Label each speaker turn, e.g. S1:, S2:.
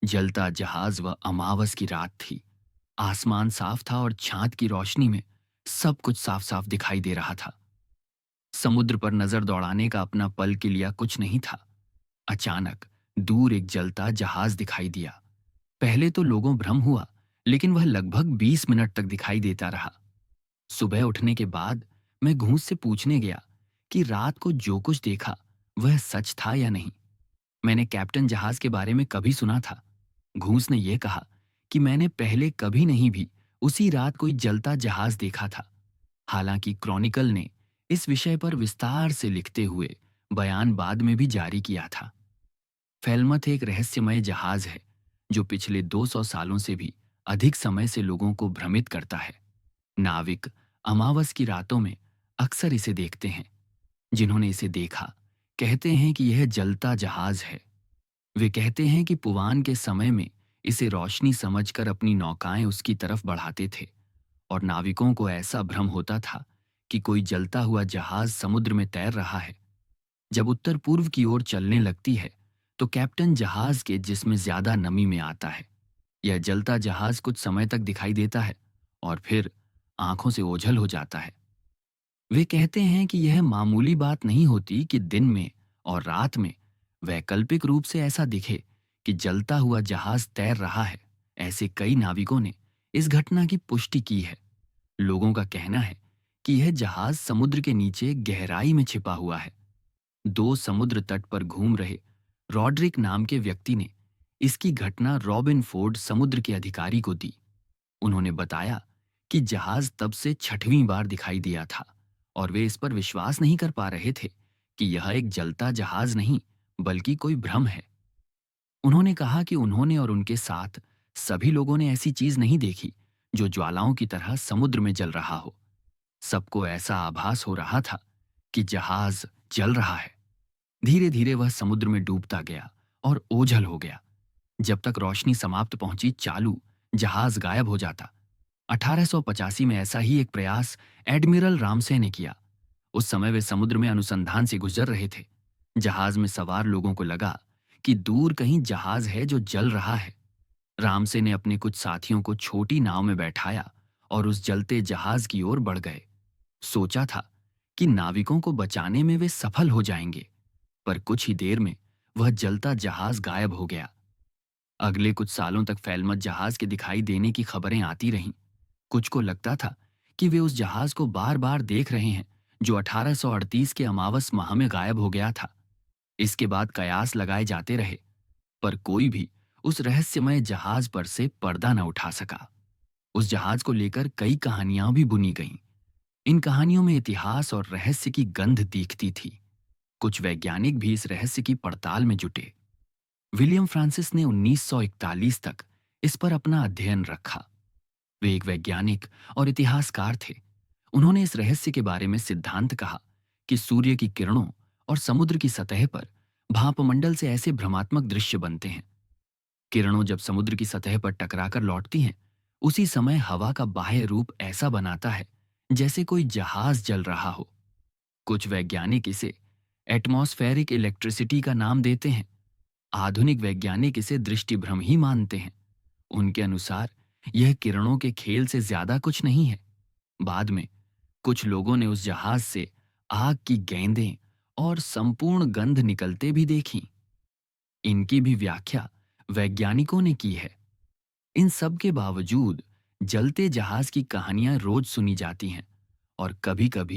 S1: जलता जहाज व अमावस की रात थी। आसमान साफ था और चांद की रोशनी में सब कुछ साफ साफ दिखाई दे रहा था। समुद्र पर नजर दौड़ाने का अपना पल के लिए कुछ नहीं था। अचानक दूर एक जलता जहाज दिखाई दिया। पहले तो लोगों भ्रम हुआ, लेकिन वह लगभग 20 मिनट तक दिखाई देता रहा। सुबह उठने के बाद मैं घूस से पूछने गया कि रात को जो कुछ देखा वह सच था या नहीं। मैंने कैप्टन जहाज के बारे में कभी सुना था। घूस ने यह कहा कि मैंने पहले कभी नहीं भी उसी रात कोई जलता जहाज देखा था। हालांकि क्रॉनिकल ने इस विषय पर विस्तार से लिखते हुए बयान बाद में भी जारी किया था। फेलमथ एक रहस्यमय जहाज है जो पिछले 200 सालों से भी अधिक समय से लोगों को भ्रमित करता है। नाविक अमावस की रातों में अक्सर इसे देखते हैं। जिन्होंने इसे देखा कहते हैं कि यह जलता जहाज है। वे कहते हैं कि पुवान के समय में इसे रोशनी समझकर अपनी नौकाएं उसकी तरफ बढ़ाते थे और नाविकों को ऐसा भ्रम होता था कि कोई जलता हुआ जहाज समुद्र में तैर रहा है। जब उत्तर पूर्व की ओर चलने लगती है तो कैप्टन जहाज के जिस्म ज्यादा नमी में आता है। यह जलता जहाज कुछ समय तक दिखाई देता है और फिर आंखों से ओझल हो जाता है। वे कहते हैं कि यह मामूली बात नहीं होती कि दिन में और रात में वैकल्पिक रूप से ऐसा दिखे कि जलता हुआ जहाज तैर रहा है। ऐसे कई नाविकों ने इस घटना की पुष्टि की है। लोगों का कहना है कि यह जहाज समुद्र के नीचे गहराई में छिपा हुआ है। दो समुद्र तट पर घूम रहे रॉड्रिक नाम के व्यक्ति ने इसकी घटना रॉबिन फोर्ड समुद्र के अधिकारी को दी। उन्होंने बताया कि जहाज तब से 6वीं बार दिखाई दिया था और वे इस पर विश्वास नहीं कर पा रहे थे कि यह एक जलता जहाज नहीं बल्कि कोई भ्रम है। उन्होंने कहा कि उन्होंने और उनके साथ सभी लोगों ने ऐसी चीज नहीं देखी जो ज्वालाओं की तरह समुद्र में जल रहा हो। सबको ऐसा आभास हो रहा था कि जहाज जल रहा है। धीरे धीरे वह समुद्र में डूबता गया और ओझल हो गया। जब तक रोशनी समाप्त पहुंची चालू जहाज गायब हो जाता। 1885 में ऐसा ही एक प्रयास एडमिरल रामसे ने किया। उस समय वे समुद्र में अनुसंधान से गुजर रहे थे। जहाज में सवार लोगों को लगा कि दूर कहीं जहाज है जो जल रहा है। रामसे ने अपने कुछ साथियों को छोटी नाव में बैठाया और उस जलते जहाज की ओर बढ़ गए। सोचा था कि नाविकों को बचाने में वे सफल हो जाएंगे, पर कुछ ही देर में वह जलता जहाज गायब हो गया। अगले कुछ सालों तक फेलमत जहाज के दिखाई देने की खबरें आती रहीं। कुछ को लगता था कि वे उस जहाज को बार बार देख रहे हैं जो 1838 के अमावस माह में गायब हो गया था। इसके बाद कयास लगाए जाते रहे, पर कोई भी उस रहस्यमय जहाज पर से पर्दा न उठा सका। उस जहाज को लेकर कई कहानियां भी बुनी गईं। इन कहानियों में इतिहास और रहस्य की गंध दिखती थी। कुछ वैज्ञानिक भी इस रहस्य की पड़ताल में जुटे। विलियम फ्रांसिस ने 1941 तक इस पर अपना अध्ययन रखा। वे एक वैज्ञानिक और इतिहासकार थे। उन्होंने इस रहस्य के बारे में सिद्धांत कहा कि सूर्य की किरणों और समुद्र की सतह पर भापमंडल से ऐसे भ्रमात्मक दृश्य बनते हैं। किरणों जब समुद्र की सतह पर टकराकर लौटती हैं, उसी समय हवा का बाह्य रूप ऐसा बनाता है जैसे कोई जहाज जल रहा हो। कुछ वैज्ञानिक इसे एटमॉस्फेरिक इलेक्ट्रिसिटी का नाम देते हैं। आधुनिक वैज्ञानिक इसे दृष्टिभ्रम ही मानते हैं। उनके अनुसार यह किरणों के खेल से ज्यादा कुछ नहीं है। बाद में कुछ लोगों ने उस जहाज से आग की गेंदें और संपूर्ण गंध निकलते भी देखी। इनकी भी व्याख्या वैज्ञानिकों ने की है। इन सब के बावजूद जलते जहाज की कहानियां रोज सुनी जाती हैं और कभी-कभी